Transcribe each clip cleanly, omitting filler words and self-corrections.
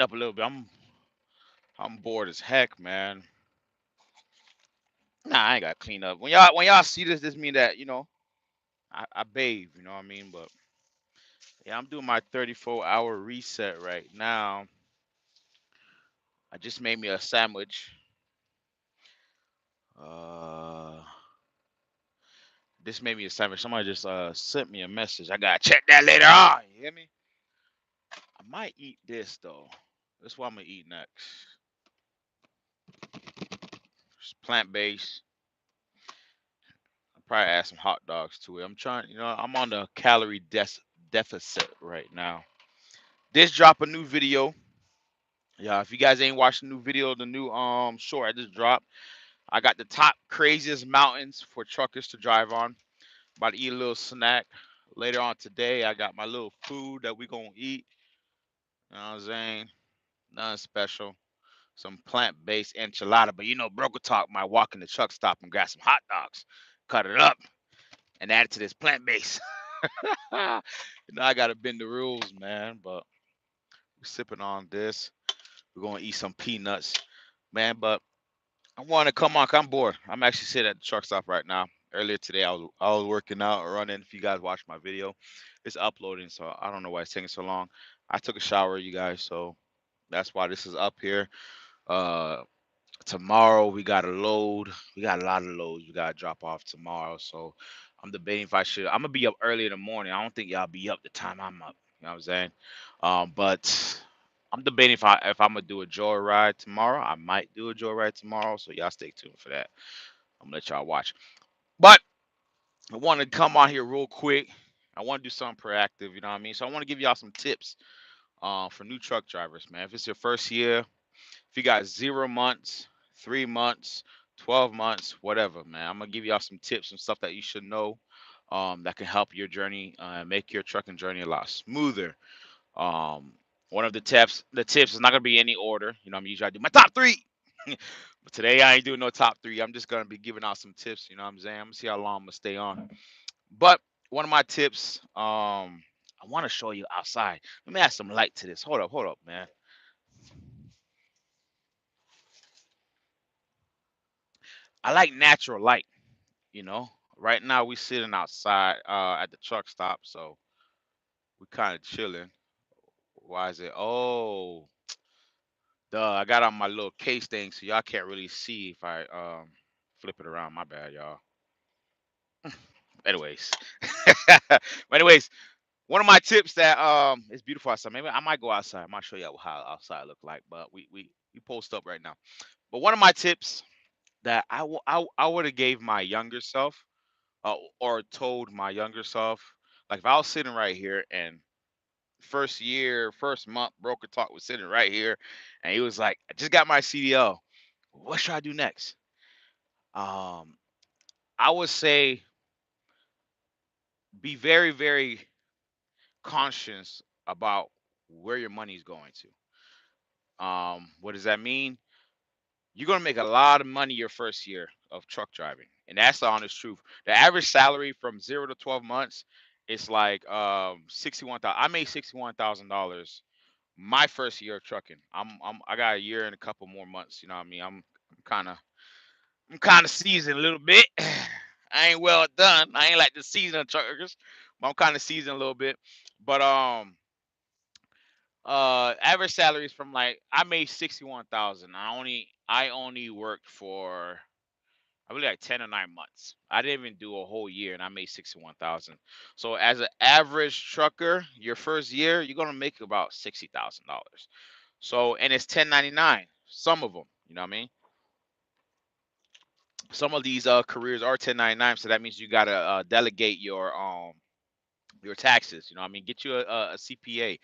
Up a little bit. I'm bored as heck, man. Nah, I ain't got to clean up. When y'all see this mean that I bathe. You know what I mean? But yeah, I'm doing my 34-hour reset right now. I just made me a sandwich. Uh, this made me a sandwich. Somebody just sent me a message. I gotta check that later on. You hear me? I might eat this though. That's what I'm gonna eat next. It's plant based. I'll probably add some hot dogs to it. I'm trying. I'm on the calorie deficit right now. This drop a new video. Yeah, if you guys ain't watched the new video, the new short I just dropped, I got the top craziest mountains for truckers to drive on. About to eat a little snack. Later on today, I got my little food that we gonna eat. You know what I'm saying? Nothing special. Some plant-based enchilada. But Broker Talk might walk in the truck stop and grab some hot dogs, cut it up, and add it to this plant-based. I gotta bend the rules, man. But we're sipping on this. We're gonna eat some peanuts, man. But I want to come on. 'Cause I'm bored. I'm actually sitting at the truck stop right now. Earlier today, I was working out or running. If you guys watched my video, it's uploading, so I don't know why it's taking so long. I took a shower, you guys, so that's why this is up here. Uh, Tomorrow we got a load. We got a lot of loads we gotta drop off tomorrow. So I'm debating if I should. I'm gonna be up early in the morning. I don't think y'all be up the time I'm up. You know what I'm saying? But I'm debating if I'm gonna do a joyride tomorrow. I might do a joyride tomorrow. So y'all stay tuned for that. I'm gonna let y'all watch. But I want to come on here real quick. I want to do something proactive. You know what I mean? So I want to give y'all some tips for new truck drivers, man. If it's your first year, if you got 0 months, 3 months, 12 months, whatever, man, I'm gonna give y'all some tips and stuff that you should know that can help your journey and make your trucking journey a lot smoother. Um, One of the tips is not gonna be any order. I'm usually I do my top three, but today I ain't doing no top three. I'm just gonna be giving out some tips. You know what I'm saying? I'm gonna see how long I'm gonna stay on. But one of my tips, I want to show you outside. Let me add some light to this. Hold up, man. I like natural light. You know, right now we sitting outside at the truck stop, so we kind of chilling. Why is it? Oh, duh! I got on my little case thing, so y'all can't really see if I flip it around. My bad, y'all. Anyways, but anyways, one of my tips that is beautiful outside. Maybe I might go outside. I might show you how outside look like, but we post up right now. But one of my tips that I would have gave my younger self or told my younger self, like if I was sitting right here and first year, first month, Broker Talk was sitting right here, and he was like, "I just got my CDL. What should I do next?" Um, I would say be very, very conscious about where your money's going to. What does that mean? You're gonna make a lot of money your first year of truck driving, and that's the honest truth. The average salary from 0 to 12 months is like 61,000. I made $61,000 my first year of trucking. I got a year and a couple more months. You know what I mean? Kind of I'm kind of seasoned a little bit. I ain't well done. I ain't like the seasoned truckers, but I'm kind of seasoned a little bit. But average salaries from like I made 61,000. I only worked for I really like 10 or 9 months. I didn't even do a whole year, and I made 61,000. So as an average trucker, your first year you're gonna make about $60,000. So and it's 1099. Some of them, you know what I mean. Some of these careers are 1099, so that means you gotta delegate your taxes. You know what I mean. Get you a CPA.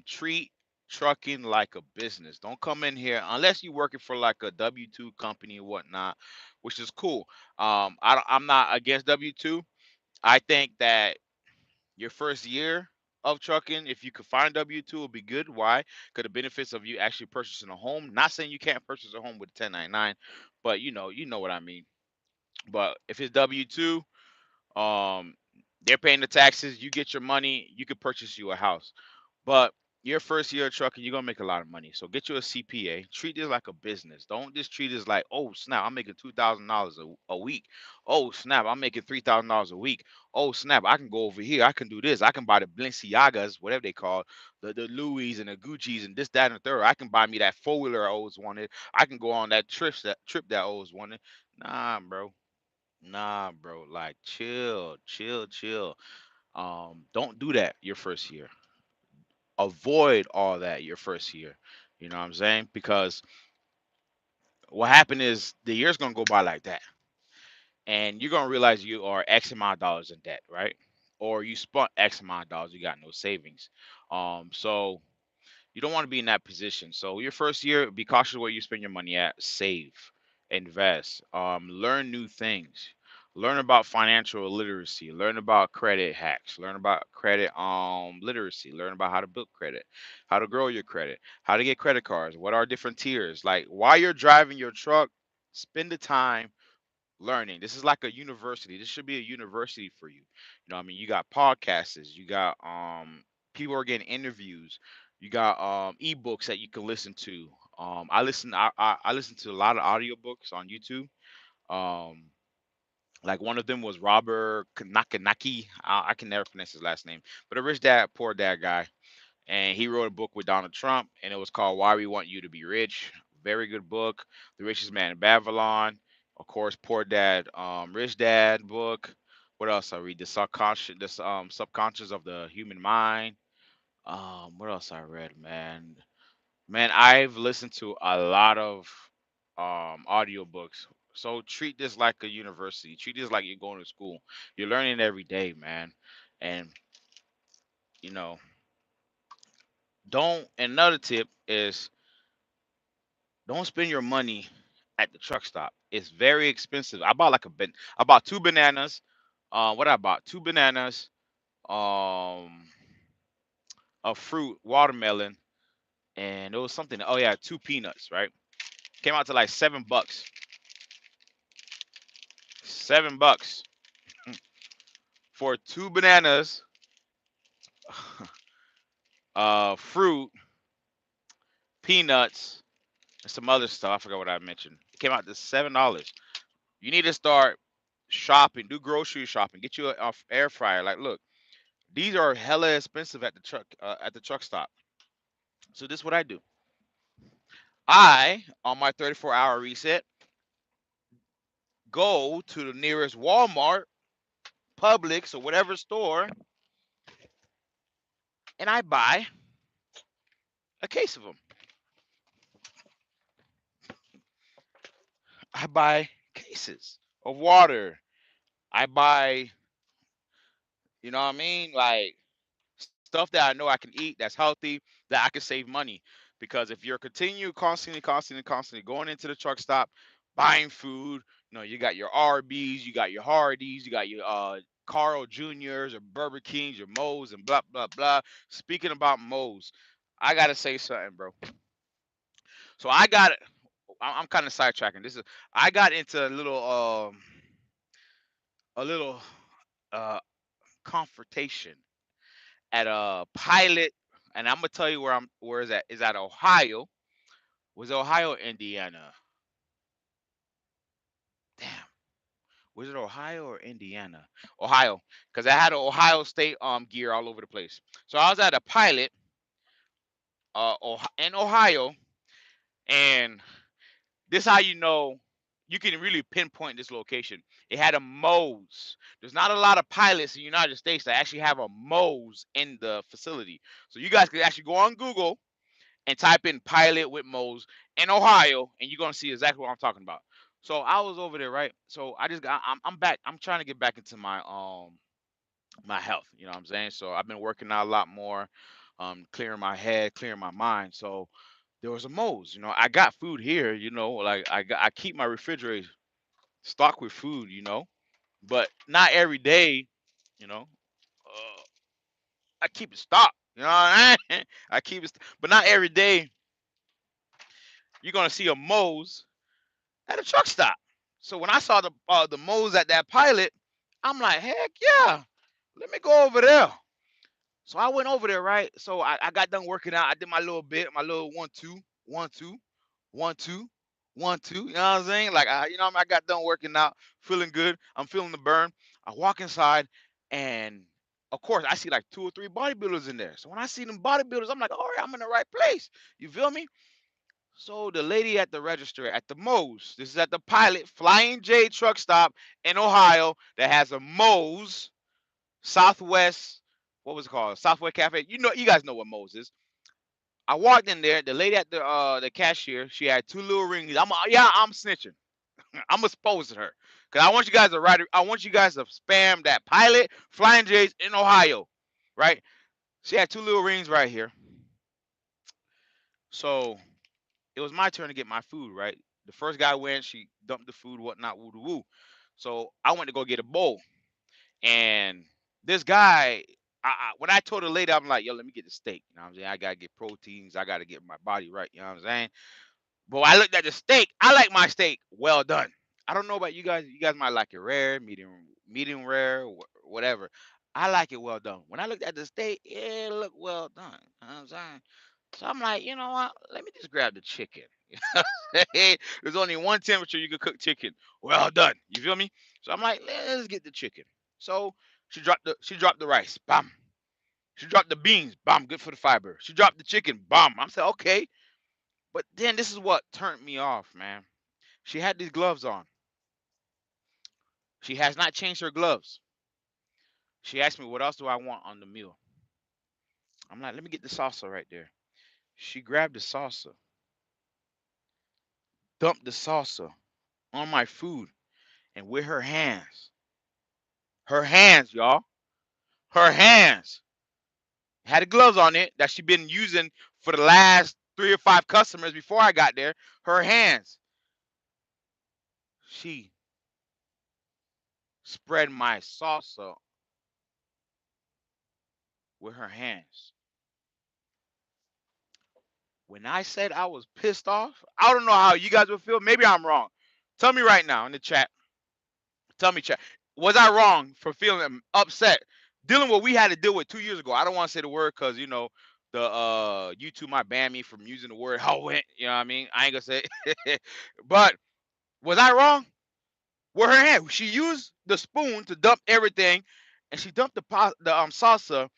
Treat trucking like a business. Don't come in here unless you're working for like a W-2 company or whatnot, which is cool. I'm not against W-2. I think that your first year of trucking, if you could find W-2, would be good. Why? Because the benefits of you actually purchasing a home. Not saying you can't purchase a home with 1099, but you know what I mean. But if it's W-2, um, they're paying the taxes. You get your money. You could purchase you a house. But your first year of trucking, you're gonna make a lot of money. So get you a CPA. Treat this like a business. Don't just treat this like, oh snap, I'm making $2,000 a week. Oh snap, I'm making $3,000 a week. Oh snap, I can go over here. I can do this. I can buy the Balenciagas, whatever they call the Louis and the Gucci's and this, that, and the third. I can buy me that 4-wheeler I always wanted. I can go on that trip that I always wanted. Nah, bro. Nah, bro. Like chill, chill, chill. Don't do that your first year. Avoid all that your first year. You know what I'm saying? Because what happened is the year's gonna go by like that, and you're gonna realize you are X amount of dollars in debt, right? Or you spent X amount of dollars, you got no savings. So you don't want to be in that position. So your first year, be cautious where you spend your money at. Save, invest, learn new things, learn about financial literacy, learn about credit hacks, learn about credit literacy, learn about how to build credit, how to grow your credit, how to get credit cards, what are different tiers. Like while you're driving your truck, spend the time learning. This is like a university. This should be a university for you. You know, what I mean, you got podcasts, you got people are getting interviews, you got ebooks that you can listen to. I listen to a lot of audiobooks on YouTube. Um like one of them was Robert Nakanaki. I can never pronounce his last name, but a rich dad, poor dad guy, and he wrote a book with Donald Trump, and it was called "Why We Want You to Be Rich." Very good book. The Richest Man in Babylon, of course. Poor Dad, Rich Dad book. What else I read? Subconscious of the Human Mind. What else I read, man? Man, I've listened to a lot of audiobooks. So treat this like a university. Treat this like you're going to school. You're learning every day, man. And you know, don't. Another tip is don't spend your money at the truck stop. It's very expensive. I bought two bananas. What I bought? Two bananas, um, a fruit, watermelon, and it was something. Oh yeah, two peanuts. Right? Came out to like $7. $7 for two bananas, fruit, peanuts, and some other stuff. I forgot what I mentioned. It came out to $7. You need to start shopping. Do grocery shopping. Get you a air fryer. Like, look. These are hella expensive at the truck stop. So this is what I do. I on my 34-hour reset go to the nearest Walmart, Publix, or whatever store, and I buy a case of them. I buy cases of water. I buy, you know what I mean, like stuff that I know I can eat that's healthy that I can save money. Because if you're constantly going into the truck stop, buying food, you know, you got your Arby's, you got your Hardee's, you got your Carl Juniors or Burger Kings, your Moe's, and blah blah blah. Speaking about Moe's, I gotta say something, bro. So I'm kind of sidetracking. I got into a little uh confrontation at a pilot, and I'm gonna tell you where is that? Is that Ohio? Was it Ohio, or Indiana? Damn, was it Ohio or Indiana? Ohio, because I had an Ohio State gear all over the place. So I was at a pilot in Ohio, and this how you know you can really pinpoint this location. It had a Moe's. There's not a lot of pilots in the United States that actually have a Moe's in the facility. So you guys could actually go on Google and type in pilot with Moe's in Ohio, and you're gonna see exactly what I'm talking about. So I was over there, right? So I'm back. I'm trying to get back into my health. You know what I'm saying? So I've been working out a lot more, clearing my head, clearing my mind. So there was a Moe's. You know, I got food here. You know, like I keep my refrigerator stocked with food. You know, but not every day. You know, I keep it stocked. You know what I mean? I keep it, but not every day you're gonna see a Moe's at a truck stop. So when I saw the Moe's at that pilot, I'm like, heck yeah, let me go over there. So I went over there, right? So I got done working out. I did my little bit, my little 1, 2, 1, 2, 1, 2, 1, 2. You know what I'm saying? Like I got done working out, feeling good. I'm feeling the burn. I walk inside, and of course I see like 2 or 3 bodybuilders in there. So when I see them bodybuilders, I'm like, all right, I'm in the right place. You feel me? So the lady at the register at the Moe's, this is at the Pilot Flying J truck stop in Ohio that has a Moe's Southwest, what was it called? Southwest Cafe. You guys know what Moe's is. I walked in there. The lady at the cashier, she had 2 little rings. I'm snitching. I'm exposing her because I want you guys to write. I want you guys to spam that Pilot Flying J's in Ohio, right? She had 2 little rings right here. So it was my turn to get my food, right? The first guy went, she dumped the food, whatnot, woo woo. So I went to go get a bowl. And this guy, when I told the lady, I'm like, yo, let me get the steak. You know what I'm saying? I gotta get proteins, I gotta get my body right, you know what I'm saying? But when I looked at the steak, I like my steak well done. I don't know about you guys. You guys might like it rare, medium rare, whatever. I like it well done. When I looked at the steak, it looked well done. You know what I'm saying? So I'm like, you know what? Let me just grab the chicken. There's only one temperature you can cook chicken. Well done. You feel me? So I'm like, let's get the chicken. So she dropped the rice. Bam. She dropped the beans. Bam. Good for the fiber. She dropped the chicken. Bam. I'm saying, okay. But then this is what turned me off, man. She had these gloves on. She has not changed her gloves. She asked me, what else do I want on the meal? I'm like, let me get the salsa right there. She grabbed the salsa, dumped the salsa on my food, and with her hands, y'all, her hands had the gloves on it that she been using for the last 3 or 5 customers before I got there. Her hands, she spread my salsa with her hands. When I said I was pissed off, I don't know how you guys would feel. Maybe I'm wrong. Tell me right now in the chat. Tell me, chat. Was I wrong for feeling upset dealing with what we had to deal with 2 years ago? I don't want to say the word because the YouTube might ban me from using the word how went. You know what I mean? I ain't gonna say it. But was I wrong? With her hand, she used the spoon to dump everything, and she dumped the salsa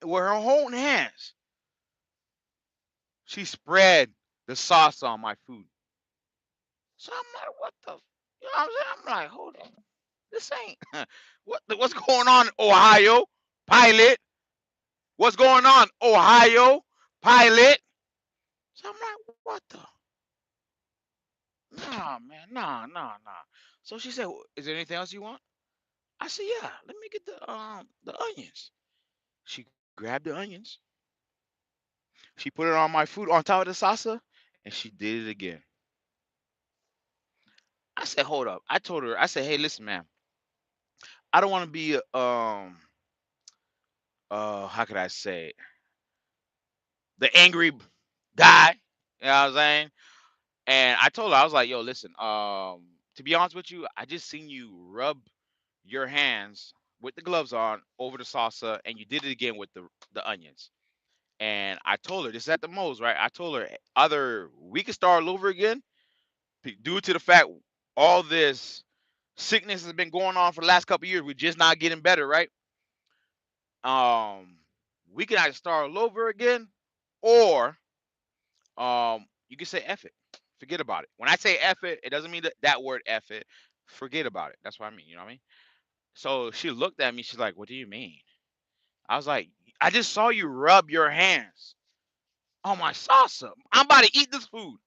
with her own hands. She spread the salsa on my food. So I'm like, what the? You know what I'm saying? I'm like, hold on, this ain't what's going on, Ohio Pilot? What's going on, Ohio Pilot? So I'm like, what the? Nah, man, nah. So she said, is there anything else you want? I said, yeah. Let me get the onions. She grabbed the onions. She put it on my food on top of the salsa, and she did it again. I said, hold up. I told her, I said, hey, listen, man. I don't want to be how could I say it? The angry guy. You know what I'm saying? And I told her, I was like, yo, listen, to be honest with you, I just seen you rub your hands with the gloves on over the salsa, and you did it again with the onions. And I told her, this is at the Moe's, right? I told her either we could start all over again, due to the fact all this sickness has been going on for the last couple of years. We're just not getting better, right? Um, we can either start all over again, or you can say F it. Forget about it. When I say F it, it doesn't mean that word F it. Forget about it. That's what I mean. You know what I mean? So she looked at me. She's like, what do you mean? I was like, I just saw you rub your hands on my salsa. I'm about to eat this food.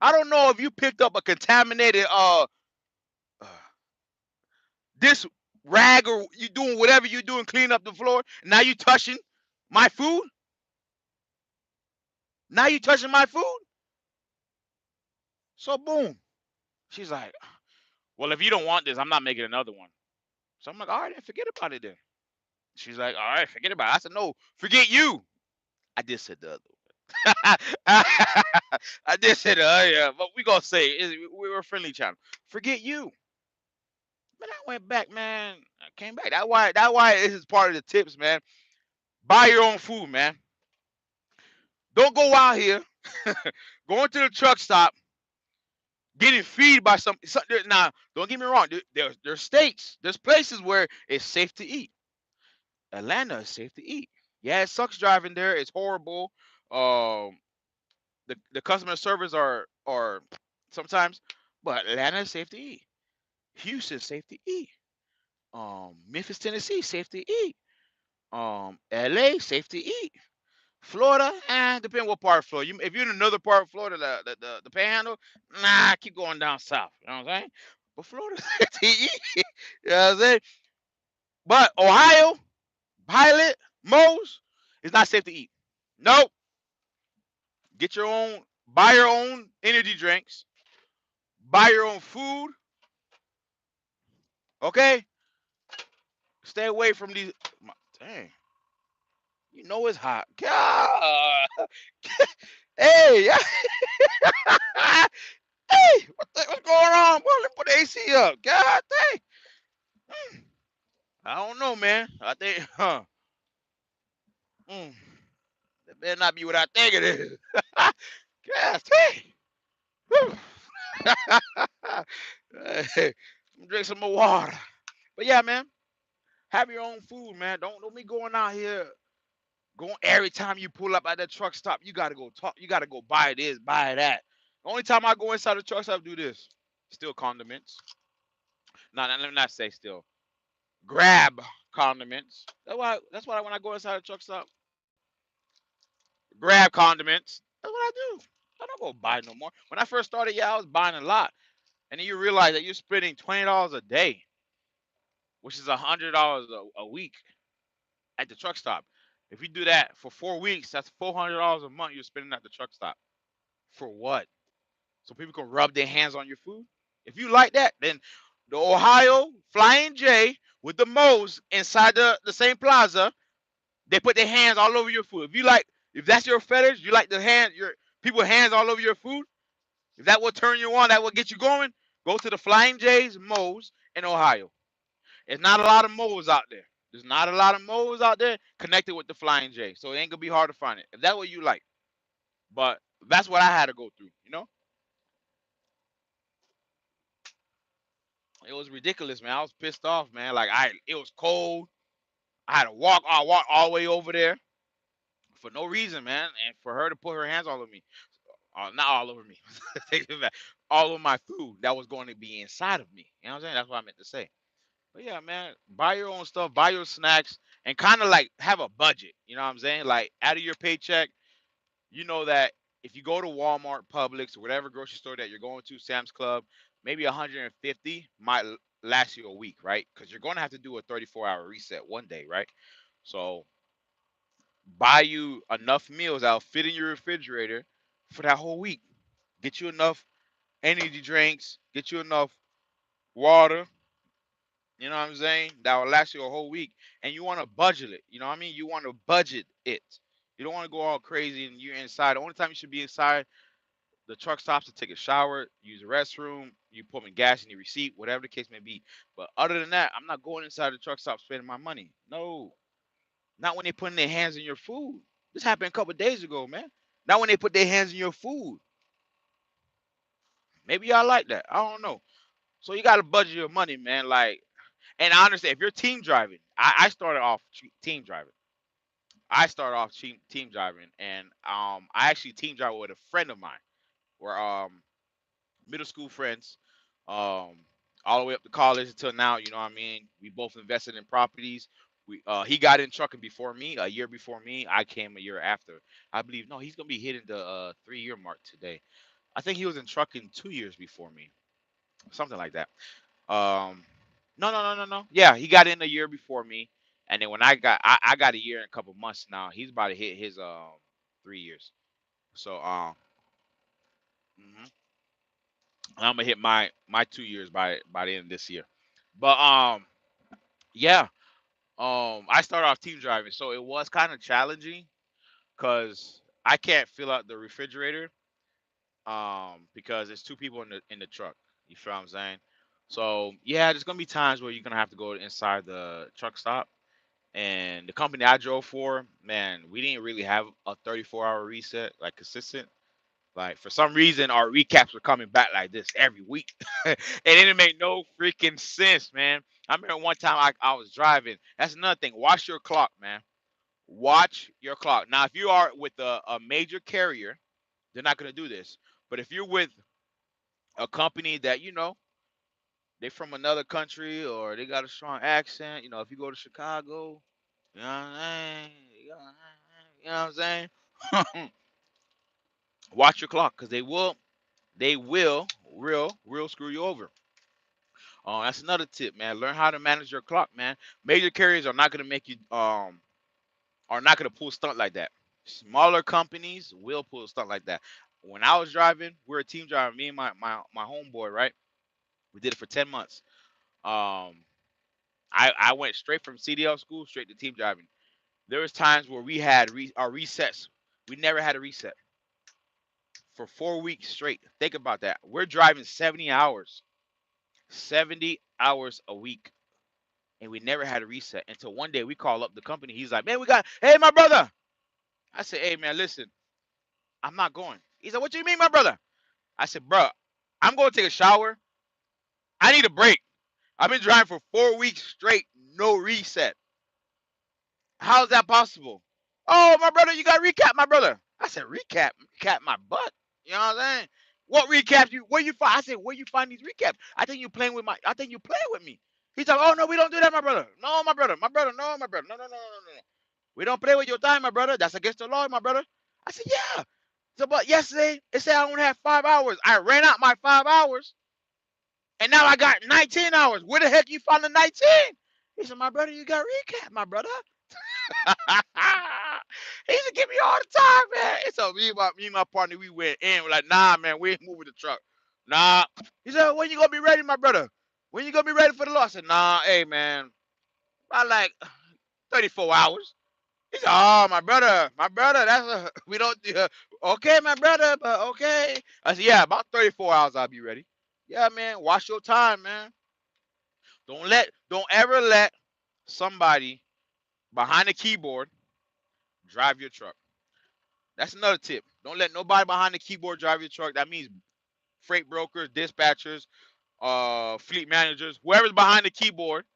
I don't know if you picked up a contaminated this rag, or you doing whatever you're doing, cleaning up the floor. Now you touching my food. Now you touching my food. So boom. She's like, well, if you don't want this, I'm not making another one. So I'm like, all right, then forget about it then. She's like, all right, forget about it. I said, no, forget you. I did say the other one. I did say the other, yeah, but we gonna say we were a friendly channel. Forget you. Man, I went back, man. I came back. That why this is part of the tips, man. Buy your own food, man. Don't go out here going to the truck stop getting feed by some now. Don't get me wrong. There's states, there's places where it's safe to eat. Atlanta is safe to eat. Yeah, it sucks driving there. It's horrible. Um, the customer service are sometimes, but Atlanta is safe to eat. Houston safe to eat. Memphis, Tennessee safe to eat. LA safe to eat. Florida, depending what part of Florida. If you're in another part of Florida, the Panhandle, nah, keep going down south. You know what I'm saying? But Florida's safe to eat. You know what I'm saying? But Ohio, Pilot, Moe's, it's not safe to eat. Nope. Get your own, buy your own energy drinks, buy your own food. Okay, stay away from these. Dang, you know it's hot. God. Hey, hey, what's going on? Boy, let me put the AC up. God dang. I don't know, man. I think, mm, that better not be what I think it is. God dang. Whew. Hey, drink some more water. But yeah, man, have your own food, man. Don't be going out here going every time you pull up at that truck stop. You gotta go talk. You gotta go buy this, buy that. The only time I go inside the truck stop, do this. Still condiments. No, let me not say still. Grab condiments. That's why when I go inside the truck stop, grab condiments. That's what I do. I don't go buy no more. When I first started, yeah, I was buying a lot. And then you realize that you're spending $20 a day, which is $100 a week at the truck stop. If you do that for 4 weeks, that's $400 a month you're spending at the truck stop. For what? So people can rub their hands on your food? If you like that, then the Ohio Flying J with the Moe's inside the same plaza, they put their hands all over your food. If that's your fetish, you like your people hands all over your food. If that will turn you on, that will get you going. Go to the Flying J's Moe's in Ohio. There's not a lot of Moe's out there. There's not a lot of Moe's out there connected with the Flying J, so it ain't gonna be hard to find it. If that's what you like, but that's what I had to go through. It was ridiculous, man. I was pissed off, man. It was cold. I had to walk. I walked all the way over there for no reason, man, and for her to put her hands all over me. Not all over me. Take it back. All of my food that was going to be inside of me. You know what I'm saying? That's what I meant to say. But yeah, man, buy your own stuff, buy your snacks, and kind of like have a budget. You know what I'm saying? Like out of your paycheck, you know that if you go to Walmart, Publix, or whatever grocery store that you're going to, Sam's Club, maybe 150 might last you a week, right? Because you're going to have to do a 34-hour reset one day, right? So buy you enough meals that'll fit in your refrigerator for that whole week. Get you enough energy drinks, get you enough water, you know what I'm saying? That will last you a whole week. And you want to budget it. You know what I mean? You want to budget it. You don't want to go all crazy and you're inside. The only time you should be inside the truck stops to take a shower, use the restroom, you put in gas in your receipt, whatever the case may be. But other than that, I'm not going inside the truck stop spending my money. No, not when they putting their hands in your food. This happened a couple of days ago, man. Not when they put their hands in your food. Maybe y'all like that. I don't know. So you got to budget your money, man. And I understand if you're team driving. I started off team driving. I started off team driving, and I actually team drive with a friend of mine. We're middle school friends, um, all the way up to college until now. You know what I mean? We both invested in properties. He got in trucking before me, a year before me. I came a year after. I believe no, he's gonna be hitting the 3 year mark today. I think he was in trucking 2 years before me, something like that. Um, no, no, no, no, no. Yeah, he got in a year before me, and then when I got a year and a couple months now. He's about to hit his 3 years. So mhm. I'm gonna hit my 2 years by the end of this year. But yeah, I started off team driving, so it was kind of challenging because I can't fill out the refrigerator because there's two people in the truck. You feel what I'm saying? So yeah, there's gonna be times where you're gonna have to go inside the truck stop And the company I drove for, man, we didn't really have a 34-hour reset like consistent. Like for some reason, our recaps were coming back like this every week, and it didn't make no freaking sense, man. I remember one time I was driving. That's another thing. Watch your clock, man. Watch your clock. Now, if you are with a major carrier, they're not gonna do this. But if you're with a company that they from another country or they got a strong accent, if you go to Chicago, you know what I'm saying? You know what I'm saying? Watch your clock, because they will real screw you over. That's another tip, man. Learn how to manage your clock, man. Major carriers are not gonna make you are not gonna pull a stunt like that. Smaller companies will pull a stunt like that. When I was driving, we are a team driver, me and my homeboy, right? We did it for 10 months. Um, I went straight from CDL school straight to team driving. There was times where we had our resets. We never had a reset for 4 weeks straight. Think about that. We're driving 70 hours, 70 hours a week, and we never had a reset until one day we call up the company. He's like, "Man, hey, my brother." I said, "Hey, man, listen, I'm not going." He said, "What you mean, my brother?" I said, "Bro, I'm going to take a shower. I need a break. I've been driving for 4 weeks straight, no reset. How's that possible?" "Oh, my brother, you got to recap, my brother." I said, recap my butt. You know what I'm saying? What recaps you? Where you find? I said, where you find these recaps? I think you playing with me. He's like, "Oh no, we don't do that, my brother. No, my brother, no, my brother, no. We don't play with your time, my brother. That's against the law, my brother." I said, "Yeah." So, but yesterday it said I only had 5 hours. I ran out my 5 hours, and now I got 19 hours. Where the heck you find the 19? He said, "My brother, you got recap, my brother." He used to give me all the time, man. And so me and my partner, we went in. We're like, "Nah, man, we ain't moving the truck. Nah." He said, "When you gonna be ready, my brother? When you gonna be ready for the law?" I said, "Nah, hey, man, I like 34 hours." He said, "Oh, my brother, we don't okay, my brother, but okay." I said, "Yeah, about 34 hours, I'll be ready." Yeah, man, watch your time, man. Don't ever let somebody behind the keyboard drive your truck. That's another tip. Don't let nobody behind the keyboard drive your truck. That means freight brokers, dispatchers, fleet managers, whoever's behind the keyboard.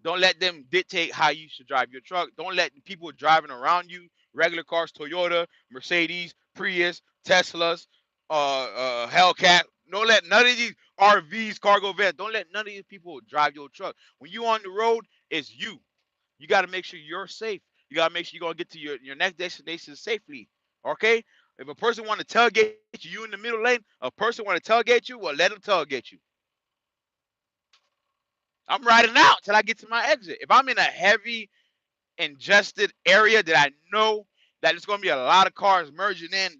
Don't let them dictate how you should drive your truck. Don't let people driving around you, regular cars, Toyota, Mercedes, Prius, Teslas, Hellcat. Don't let none of these RVs, cargo vans. Don't let none of these people drive your truck. When you on the road, it's you. You got to make sure you're safe. You got to make sure you're going to get to your next destination safely. Okay? If a person want to tailgate you in the middle lane, a person want to tailgate you, well, let them tailgate you. I'm riding out till I get to my exit. If I'm in a heavy ingested area that I know that it's going to be a lot of cars merging in,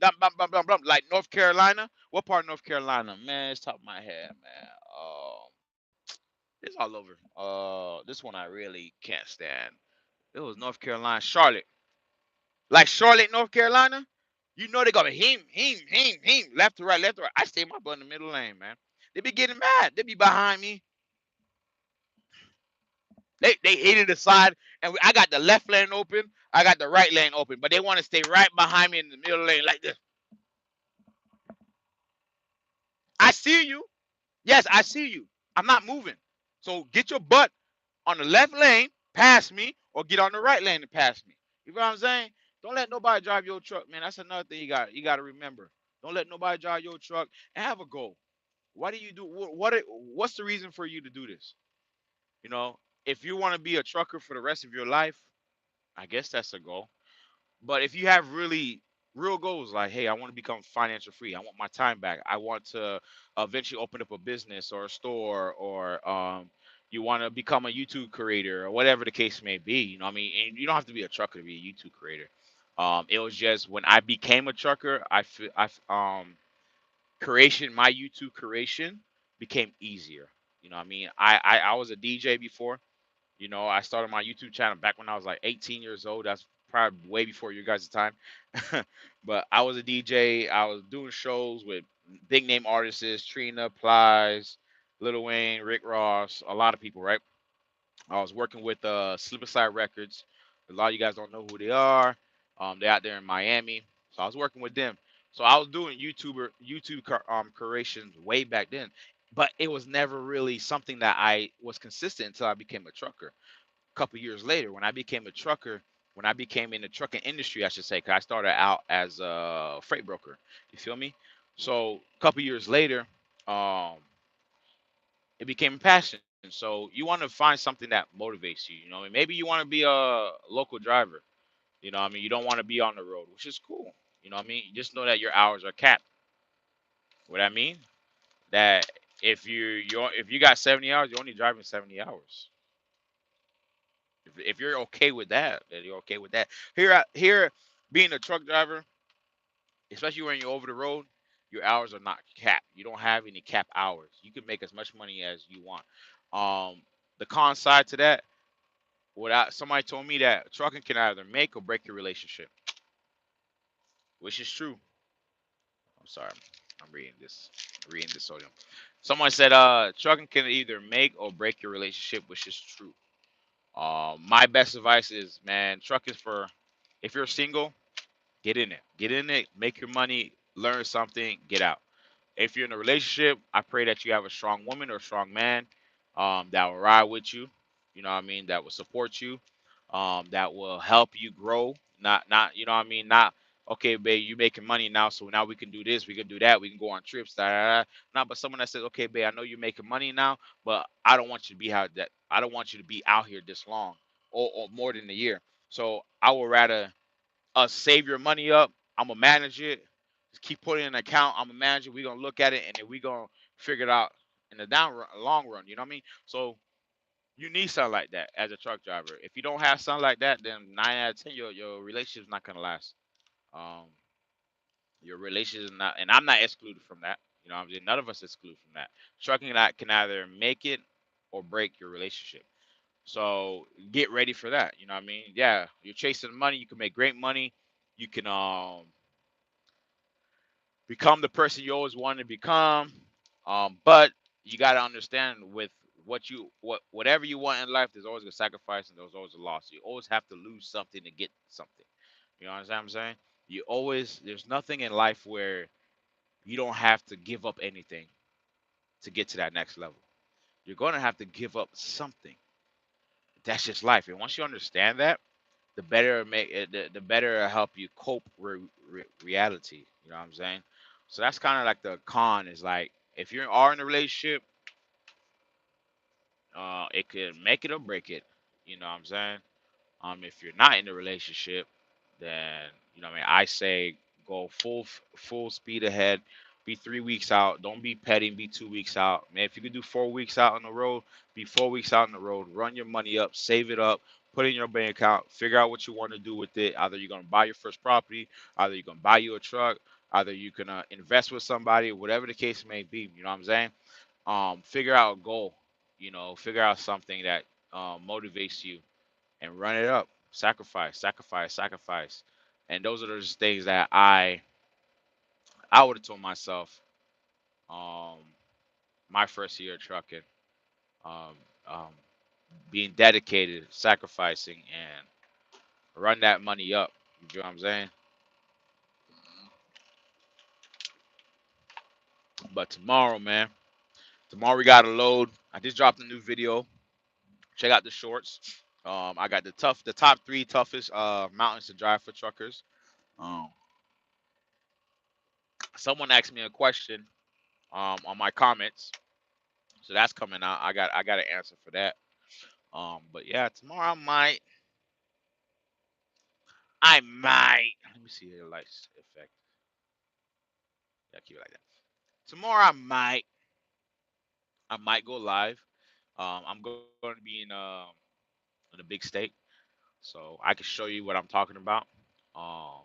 like North Carolina. What part of North Carolina? Man, it's top of my head, man. It's all over. This one I really can't stand. It was North Carolina, Charlotte. Like Charlotte, North Carolina. You know they got a him, left to right, left to right. I stay my butt in the middle lane, man. They be getting mad. They be behind me. They hit it aside, and I got the left lane open. I got the right lane open, but they want to stay right behind me in the middle lane like this. I see you. Yes, I see you. I'm not moving. So get your butt on the left lane, pass me, or get on the right lane and pass me. You know what I'm saying? Don't let nobody drive your truck, man. That's another thing you got to remember. Don't let nobody drive your truck and have a goal. Why do you do what's the reason for you to do this? You know, if you want to be a trucker for the rest of your life, I guess that's a goal. But if you have really real goals like, hey, I want to become financial free, I want my time back, I want to eventually open up a business or a store, or you want to become a YouTube creator or whatever the case may be, what I mean, and you don't have to be a trucker to be a YouTube creator. It was just when I became a trucker, my YouTube creation became easier. What I mean, I was a DJ before. I started my YouTube channel back when I was like 18 years old. That's probably way before you guys' time. But I was a DJ. I was doing shows with big name artists, Trina, Plies, Lil Wayne, Rick Ross, a lot of people, right? I was working with Slipperside Records. A lot of you guys don't know who they are. They're out there in Miami. So I was working with them. So I was doing YouTube creations way back then, but it was never really something that I was consistent until I became a trucker. A couple years later, when I became a trucker, when I became in the trucking industry, I should say, because I started out as a freight broker. You feel me? So a couple years later, um, it became a passion. So you want to find something that motivates you. You know, what I mean? Maybe you want to be a local driver. You know, what I mean, you don't want to be on the road, which is cool. You know, what I mean, you just know that your hours are capped. What I mean, that if you got 70 hours, you're only driving 70 hours. If you're okay with that, then you're okay with that. Here, being a truck driver, especially when you're over the road, your hours are not capped. You don't have any cap hours. You can make as much money as you want. The con side to that, somebody told me that trucking can either make or break your relationship, which is true. I'm sorry, I'm reading this sodium. Someone said, trucking can either make or break your relationship, which is true. My best advice is, man, truck is for if you're single, get in it, make your money, learn something, get out. If you're in a relationship, I pray that you have a strong woman or a strong man that will ride with you. You know what I mean? That will support you. That will help you grow. Not you know what I mean? Not okay, babe, you making money now, so now we can do this, we can do that, we can go on trips. Da, da, da. Not, but someone that says, okay, babe, I know you're making money now, but I don't want you to be how that. I don't want you to be out here this long or more than a year. So I would rather save your money up. I'm gonna manage it. Just keep putting in an account. I'm gonna manage it. We're gonna look at it and then we're gonna figure it out in the long run. You know what I mean? So you need something like that as a truck driver. If you don't have something like that, then 9 out of 10, your relationship's not gonna last. Um, your relationship is not, and I'm not excluded from that. You know what I'm saying? None of us exclude from that. Trucking that can either make it or break your relationship. So get ready for that. You know what I mean? Yeah, you're chasing money. You can make great money. You can become the person you always wanted to become. But you got to understand with whatever you want in life, there's always a sacrifice and there's always a loss. You always have to lose something to get something. You know what I'm saying? There's nothing in life where you don't have to give up anything to get to that next level. You're going to have to give up something. That's just life. And once you understand that, the better it'll help you cope with reality. You know what I'm saying? So that's kind of like the con is like if you are in a relationship, it could make it or break it. You know what I'm saying? If you're not in a relationship, then you know what I mean. I say go full speed ahead. Be 3 weeks out. Don't be petty. Be 2 weeks out. Man, if you could do 4 weeks out on the road, be 4 weeks out on the road. Run your money up. Save it up. Put it in your bank account. Figure out what you want to do with it. Either you're gonna buy your first property. Either you're gonna buy you a truck. Either you can invest with somebody. Whatever the case may be. You know what I'm saying? Figure out a goal. You know, figure out something that motivates you and run it up. Sacrifice, sacrifice, sacrifice. And those are those things that I would have told myself um, my first year of trucking, um, um, being dedicated, sacrificing, and run that money up. You know what I'm saying? But tomorrow, man, tomorrow we got a load. I just dropped a new video. Check out the shorts. I got the top three toughest mountains to drive for truckers. Um, someone asked me a question on my comments. So that's coming out. I got an answer for that. But yeah, tomorrow I might let me see the lights effect. Yeah, keep it like that. Tomorrow I might go live. I'm going to be in a big state, so I can show you what I'm talking about. Um,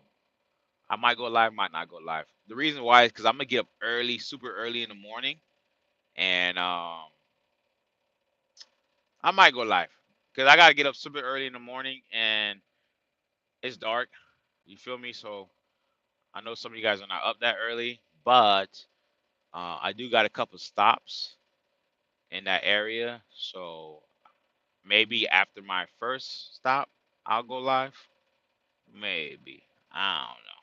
I might go live, might not go live. The reason why is because I'm gonna get up early, super early in the morning, and I might go live because I gotta get up super early in the morning and it's dark. You feel me? So I know some of you guys are not up that early, but I do got a couple stops in that area. So maybe after my first stop, I'll go live. Maybe. I don't know.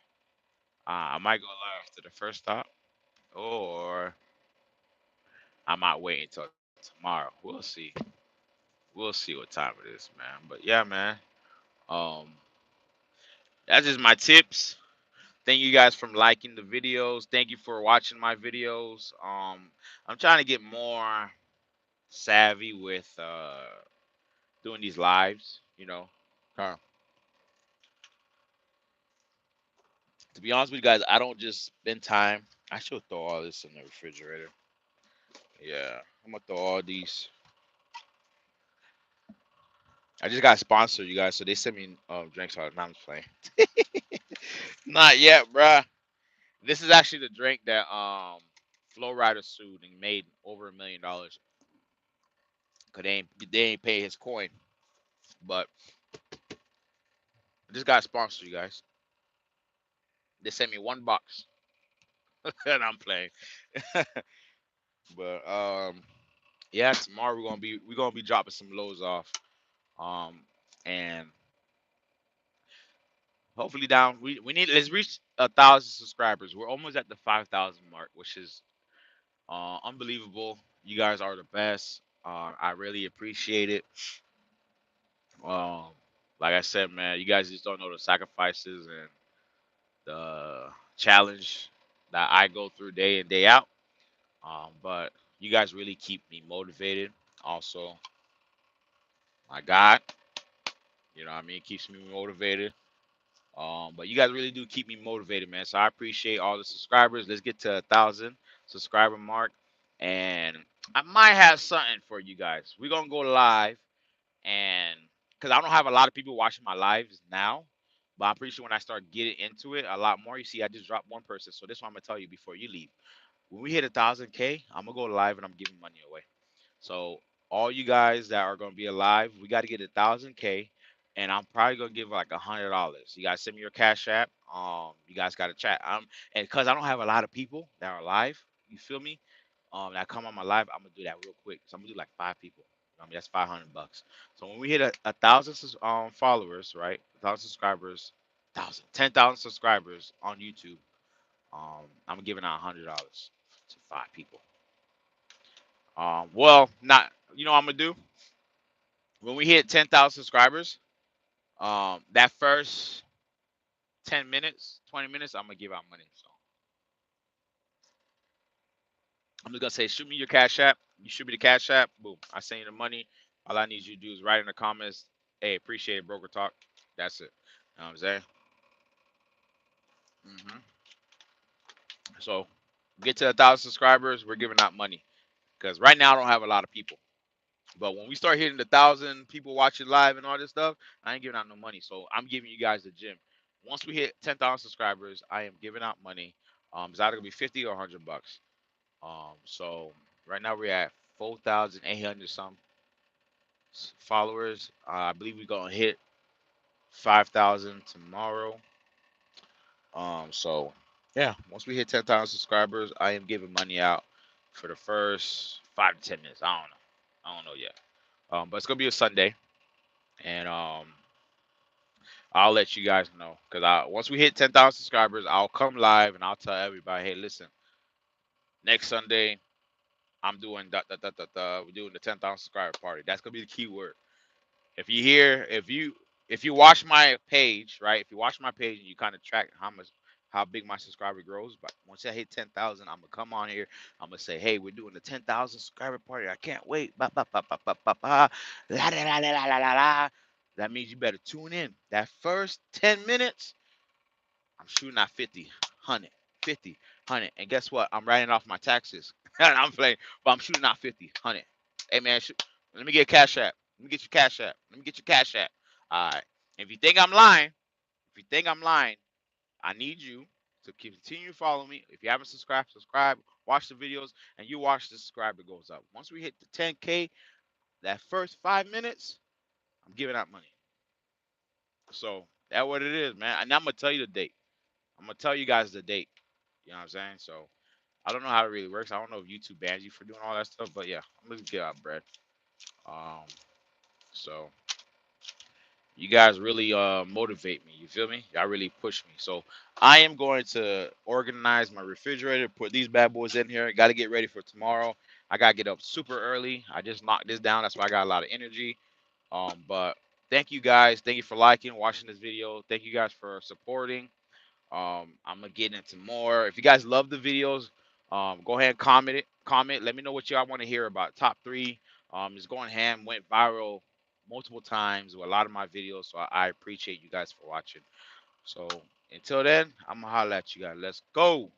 I might go live after the first stop, or I might wait until tomorrow. We'll see. We'll see what time it is, man. But yeah, man. Um, that's just my tips. Thank you guys for liking the videos. Thank you for watching my videos. I'm trying to get more savvy with doing these lives. Uh, to be honest with you guys, I don't just spend time. I should throw all this in the refrigerator. Yeah, I'm gonna throw all these. I just got sponsored, you guys, so they sent me drinks all the time. I'm just playing. Not yet, bruh. This is actually the drink that Flow Rider sued and made over $1 million because they ain't pay his coin. But I just got sponsored, you guys. They sent me 1 box, and I'm playing. But yeah, tomorrow we're gonna be dropping some lows off. Um, and hopefully down. We need let's reach 1,000 subscribers. We're almost at the 5,000 mark, which is unbelievable. You guys are the best. I really appreciate it. Um, like I said, man, you guys just don't know the sacrifices and the challenge that I go through day in day out. But you guys really keep me motivated. Also, my God, what I mean, keeps me motivated. But you guys really do keep me motivated, man. So I appreciate all the subscribers. Let's get to 1,000 subscriber mark, and I might have something for you guys. We're gonna go live, and because I don't have a lot of people watching my lives now, but I'm pretty sure when I start getting into it a lot more, you see, I just dropped one person. So this one I'm gonna tell you before you leave. When we hit 1,000K, I'm gonna go live and I'm giving money away. So all you guys that are gonna be alive, we got to get 1,000K, and I'm probably gonna give like $100. You guys send me your cash app. You guys got to chat. And because I don't have a lot of people that are live, you feel me? That come on my live, I'm gonna do that real quick. So I'm gonna do like 5 people. I mean, that's $500. So when we hit a thousand followers, right? 1,000 subscribers, 10,000 subscribers on YouTube. I'm giving out $100 to 5 people. Well, not. You know what I'm gonna do when we hit 10,000 subscribers. That first 10 minutes, 20 minutes, I'm gonna give out money. So I'm just gonna say, shoot me your cash app. You shoot me the cash app. Boom, I send you the money. All I need you to do is write in the comments, "Hey, appreciate it, broker talk." That's it. You know what I'm saying? So get to 1,000 subscribers. We're giving out money because right now I don't have a lot of people. But when we start hitting the 1,000 people watching live and all this stuff, I ain't giving out no money. So I'm giving you guys the gym. Once we hit 10,000 subscribers, I am giving out money. It's either gonna be 50 or $100. So right now we're at 4,800 some followers. I believe we're gonna hit 5,000 tomorrow. So yeah, once we hit 10,000 subscribers, I am giving money out for the first 5 to 10 minutes. I don't know yet. But it's gonna be a Sunday, and I'll let you guys know because once we hit 10,000 subscribers, I'll come live and I'll tell everybody, hey, listen, next Sunday I'm doing we're doing the 10,000 subscriber party. That's gonna be the key word. If you hear, if you watch my page, right? If you watch my page and you kind of track how big my subscriber grows, but once I hit 10,000, I'm gonna come on here. I'm gonna say, hey, we're doing the 10,000 subscriber party. I can't wait. Ba, ba, ba, ba, ba, ba, ba. La, la, la, la, la, la, la, la. That means you better tune in. That first 10 minutes, I'm shooting at 50, 100, 50, 100. And guess what? I'm writing off my taxes. I'm playing, but I'm shooting out 50, 100. Hey, man, let me get a cash app. Let me get your cash app. Let me get your cash app. All right. If you think I'm lying, I need you to continue to follow me. If you haven't subscribed, subscribe, watch the videos, and you watch the subscriber goes up. Once we hit the 10K, that first 5 minutes, I'm giving out money. So that's what it is, man. And I'm gonna tell you the date. I'm gonna tell you guys the date. You know what I'm saying? So I don't know how it really works. I don't know if YouTube bans you for doing all that stuff, but yeah, I'm gonna give out bread. Um, So you guys really motivate me. You feel me? Y'all really push me. So I am going to organize my refrigerator, put these bad boys in here. Got to get ready for tomorrow. I gotta get up super early. I just knocked this down. That's why I got a lot of energy. But thank you guys. Thank you for liking, watching this video. Thank you guys for supporting. I'm gonna get into more. If you guys love the videos, go ahead and comment it. Comment. Let me know what y'all want to hear about. Top three. Is going ham. Went viral multiple times with a lot of my videos. So I appreciate you guys for watching. So until then, I'm gonna holler at you guys. Let's go.